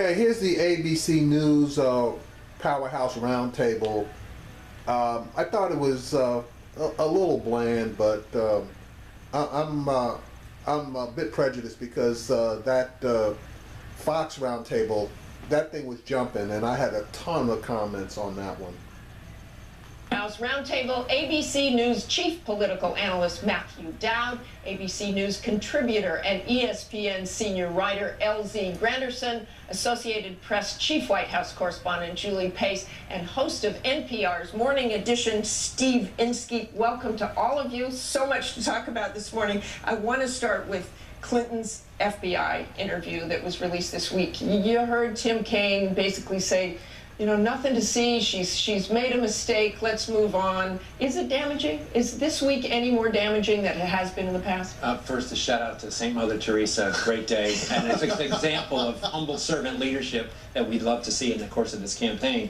Okay, here's the ABC News Powerhouse Roundtable. I thought it was a little bland, but I'm a bit prejudiced because that Fox Roundtable, that thing was jumping, and I had a ton of comments on that one. House Roundtable, ABC News chief political analyst Matthew Dowd, ABC News contributor and ESPN senior writer LZ Granderson, Associated Press chief White House correspondent Julie Pace, and host of NPR's Morning Edition, Steve Inskeep. Welcome to all of you. So much to talk about this morning. I want to start with Clinton's FBI interview that was released this week. You heard Tim Kaine basically say, you know, nothing to see. She's made a mistake. Let's move on. Is it damaging? Is this week any more damaging than it has been in the past? First, a shout out to St. Mother Teresa. Great day. And it's an example of humble servant leadership that we'd love to see in the course of this campaign.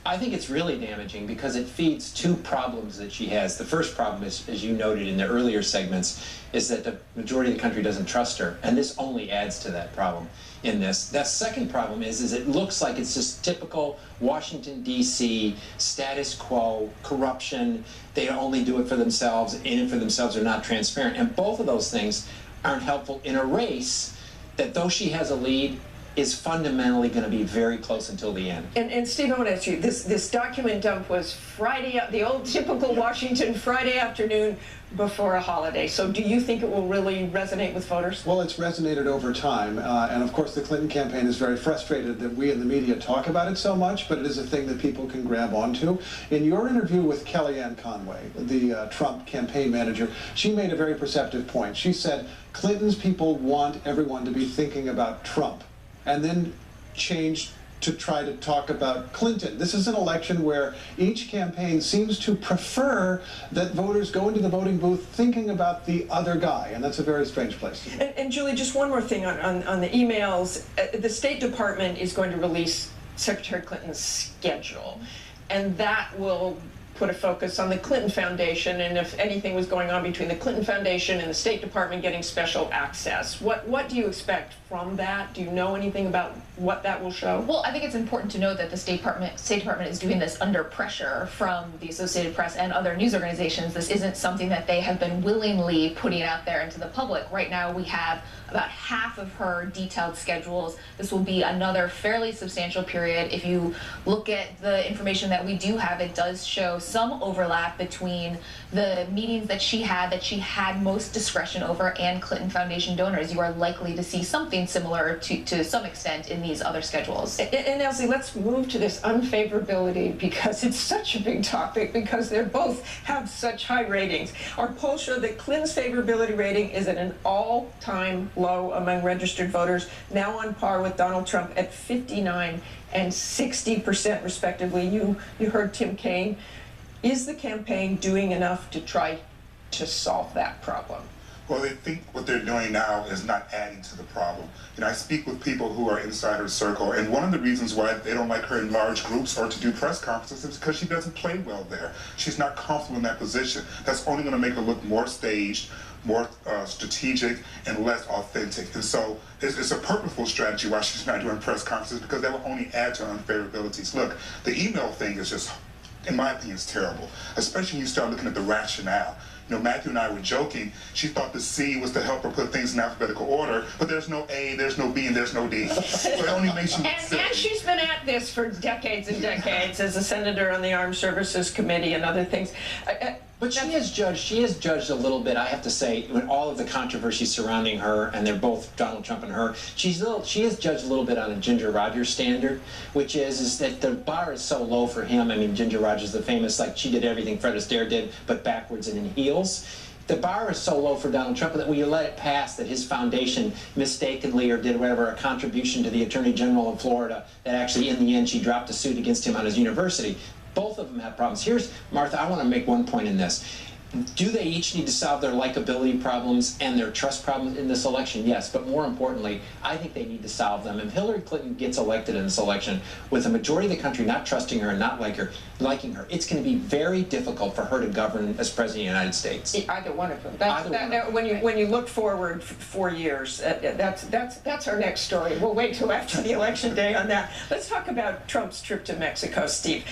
I think it's really damaging because it feeds two problems that she has. The first problem is, as you noted in the earlier segments, is that the majority of the country doesn't trust her. And this only adds to that problem in this. That second problem is it looks like it's just typical Washington, D.C., status quo, corruption. They only do it for themselves, in it for themselves, are not transparent. And both of those things aren't helpful in a race that, though she has a lead, is fundamentally going to be very close until the end. And Steve, I want to ask you, this document dump was Friday, the old typical Washington Friday afternoon before a holiday. So do you think it will really resonate with voters? Well, it's resonated over time. And of course, the Clinton campaign is very frustrated that we in the media talk about it so much, but it is a thing that people can grab onto. In your interview with Kellyanne Conway, the Trump campaign manager, she made a very perceptive point. She said, Clinton's people want everyone to be thinking about Trump, and then changed to try to talk about Clinton. This is an election where each campaign seems to prefer that voters go into the voting booth thinking about the other guy, and that's a very strange place. And Julie, just one more thing on the emails. The State Department is going to release Secretary Clinton's schedule, and that will put a focus on the Clinton Foundation, and if anything was going on between the Clinton Foundation and the State Department getting special access. What do you expect from that? Do you know anything about what that will show? Well, I think it's important to note that the State Department is doing this under pressure from the Associated Press and other news organizations. This isn't something that they have been willingly putting out there into the public. Right now we have about half of her detailed schedules. This will be another fairly substantial period. If you look at the information that we do have, it does show some overlap between the meetings that she had most discretion over, and Clinton Foundation donors. You are likely to see something similar to some extent in these other schedules. And Elsie, let's move to this unfavorability, because it's such a big topic, because they both have such high ratings. Our polls show that Clinton's favorability rating is at an all-time low among registered voters, now on par with Donald Trump at 59 and 60% respectively. You heard Tim Kaine. Is the campaign doing enough to try to solve that problem? Well, they think what they're doing now is not adding to the problem. You know, I speak with people who are inside her circle, and one of the reasons why they don't like her in large groups or to do press conferences is because she doesn't play well there. She's not comfortable in that position. That's only going to make her look more staged, more strategic, and less authentic. And so it's a purposeful strategy why she's not doing press conferences, because that will only add to her unfavorabilities. Look, the email thing is just, in my opinion, is terrible, especially when you start looking at the rationale. You know, Matthew and I were joking. She thought the C was to help her put things in alphabetical order, but there's no A, there's no B, and there's no D. So it only makes you silly. And she's been at this for decades and decades as a senator on the Armed Services Committee and other things. But she has judged a little bit, I have to say, with all of the controversy surrounding her, and they're both Donald Trump and her, she has judged a little bit on a Ginger Rogers standard, which is that the bar is so low for him. I mean, Ginger Rogers, the famous, like, she did everything Fred Astaire did, but backwards and in heels. The bar is so low for Donald Trump that when you let it pass that his foundation mistakenly or did whatever, a contribution to the Attorney General of Florida, that actually in the end she dropped a suit against him on his university. Both of them have problems. Here's, Martha, I want to make one point in this. Do they each need to solve their likability problems and their trust problems in this election? Yes, but more importantly, I think they need to solve them. If Hillary Clinton gets elected in this election with a majority of the country not trusting her and not liking her, it's going to be very difficult for her to govern as president of the United States. Either one of them. When you look forward 4 years, that's our next story. We'll wait till after the election day on that. Let's talk about Trump's trip to Mexico, Steve.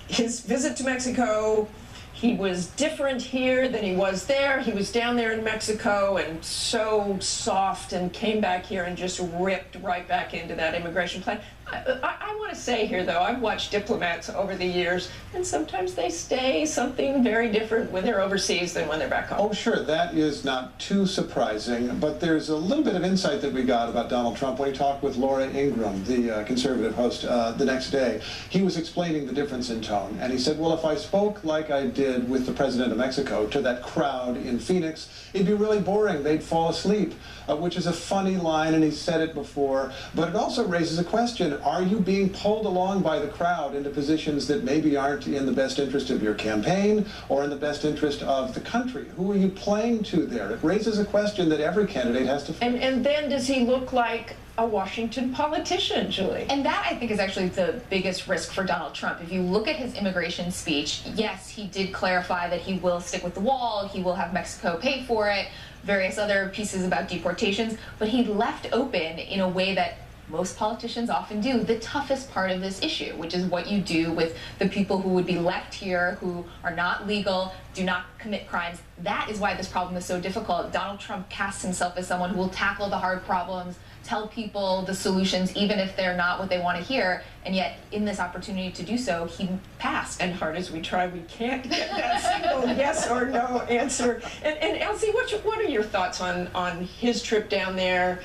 His visit to Mexico. He was different here than he was there. He was down there in Mexico and so soft, and came back here and just ripped right back into that immigration plan. I want to say here, though, I've watched diplomats over the years, and sometimes they say something very different when they're overseas than when they're back home. Oh, sure, that is not too surprising, but there's a little bit of insight that we got about Donald Trump when he talked with Laura Ingraham, the conservative host, the next day. He was explaining the difference in tone, and he said, well, if I spoke like I did with the president of Mexico to that crowd in Phoenix, it'd be really boring. They'd fall asleep, which is a funny line, and he said it before, but it also raises a question. Are you being pulled along by the crowd into positions that maybe aren't in the best interest of your campaign or in the best interest of the country? Who are you playing to there? It raises a question that every candidate has to face. And then does he look like a Washington politician, Julie? And that, I think, is actually the biggest risk for Donald Trump. If you look at his immigration speech, yes, he did clarify that he will stick with the wall, he will have Mexico pay for it, various other pieces about deportations, but he left open in a way that most politicians often do the toughest part of this issue, which is what you do with the people who would be left here, who are not legal, do not commit crimes. That is why this problem is so difficult. Donald Trump casts himself as someone who will tackle the hard problems, tell people the solutions, even if they're not what they want to hear, and yet in this opportunity to do so, he passed. And hard as we try, we can't get that single yes or no answer. And Elsie, what are your thoughts on his trip down there?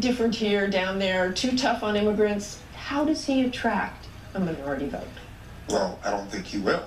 Different here, down there, too tough on immigrants. How does he attract a minority vote? Well, I don't think he will.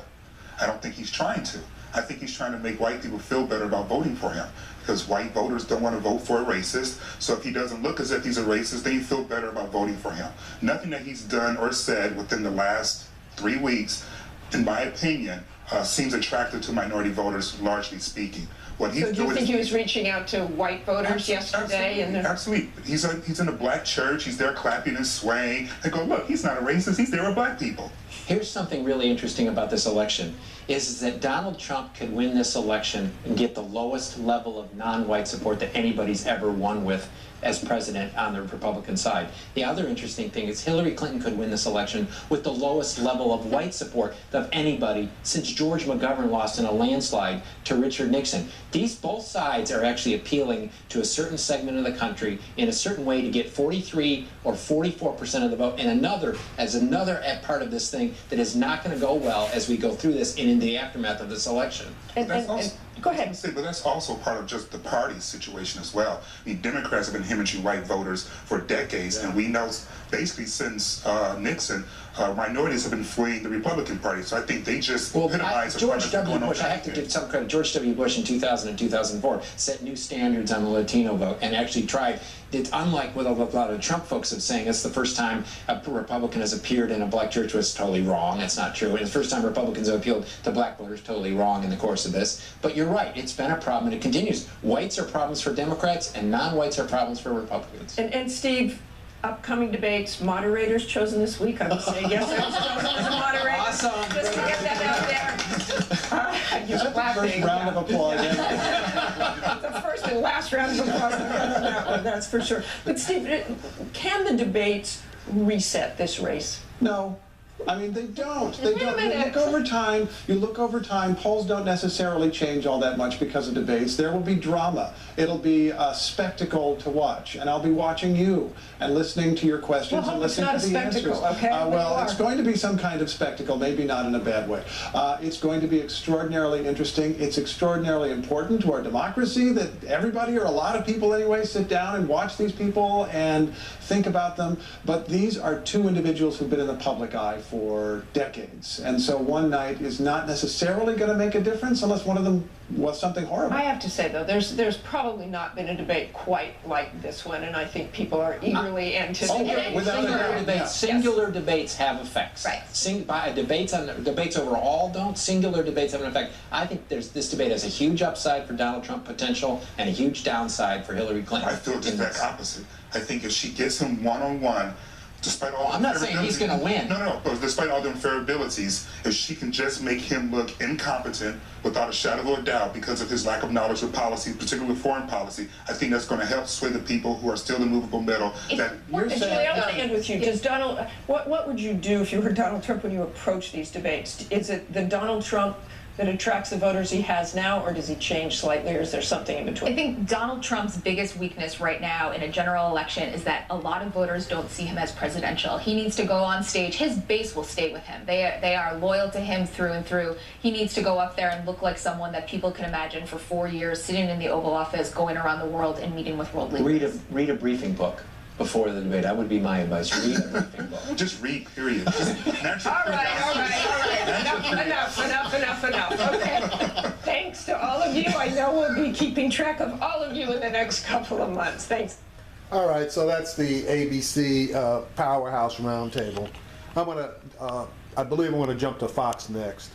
I don't think he's trying to. I think he's trying to make white people feel better about voting for him, because white voters don't want to vote for a racist. So if he doesn't look as if he's a racist, then you feel better about voting for him. Nothing that he's done or said within the last 3 weeks, in my opinion, seems attractive to minority voters, largely speaking. So do you think he was reaching out to white voters yesterday? Absolutely. He's in a black church. He's there clapping and swaying. They go, look, he's not a racist. He's there with black people. Here's something really interesting about this election, is that Donald Trump could win this election and get the lowest level of non-white support that anybody's ever won with as president on the Republican side. The other interesting thing is Hillary Clinton could win this election with the lowest level of white support of anybody since George McGovern lost in a landslide to Richard Nixon. Both sides are actually appealing to a certain segment of the country in a certain way to get 43 or 44% of the vote, and another part of this thing that is not going to go well as we go through this and in the aftermath of this election. Go ahead. But that's also part of just the party situation as well. I mean, Democrats have been hemorrhaging white voters for decades, and we know basically since Nixon, minorities have been fleeing the Republican Party. So I think they just epitomize George W. Bush, I have to give some credit. George W. Bush in 2000 and 2004 set new standards on the Latino vote and actually tried. It's unlike what a lot of Trump folks have saying. It's the first time a Republican has appeared in a black church was totally wrong. That's not true. And it's the first time Republicans have appealed to black voters, totally wrong in the course of this. But you're right. It's been a problem, and it continues. Whites are problems for Democrats, and non-whites are problems for Republicans. And Steve, upcoming debates, moderators chosen this week. I would say yes, I was chosen as a moderator. Awesome. Just to get that out there. You're First round of applause. The first and last round of applause on that one, that's for sure. But Steve, can the debates reset this race? No. I mean, they don't. They Wait a don't. minute. You look over time, polls don't necessarily change all that much because of debates. There will be drama. It'll be a spectacle to watch. And I'll be watching you and listening to your questions and listening to the answers. It's not a spectacle, okay? Well, it's going to be some kind of spectacle, maybe not in a bad way. It's going to be extraordinarily interesting. It's extraordinarily important to our democracy that everybody, or a lot of people anyway, sit down and watch these people and think about them. But these are two individuals who've been in the public eye for decades. And so one night is not necessarily going to make a difference unless one of them was something horrible. I have to say, though, there's probably not been a debate quite like this one, and I think people are eagerly anticipating. Singular debates have effects. Right. Debates overall don't. Singular debates have an effect. I think this debate has a huge upside for Donald Trump potential and a huge downside for Hillary Clinton. I feel just that opposite. I think if she gets him one-on-one, despite all I'm not saying he's going to win. No, but despite all the unfairabilities, if she can just make him look incompetent without a shadow of a doubt because of his lack of knowledge of policy, particularly foreign policy, I think that's going to help sway the people who are still immovable middle. That Julie, I want to end with you. Does Donald? What would you do if you were Donald Trump when you approach these debates? Is it the Donald Trump that attracts the voters he has now, or does he change slightly, or is there something in between? I think Donald Trump's biggest weakness right now in a general election is that a lot of voters don't see him as presidential. He needs to go on stage. His base will stay with him. They are loyal to him through and through. He needs to go up there and look like someone that people can imagine for 4 years sitting in the Oval Office, going around the world and meeting with world leaders. Read a briefing book before the debate. That would be my advice. Read a briefing book. just read, period. All right. Enough. Okay. Thanks to all of you. I know we'll be keeping track of all of you in the next couple of months. Thanks. All right, so that's the ABC Powerhouse Roundtable. I believe I'm gonna jump to Fox next.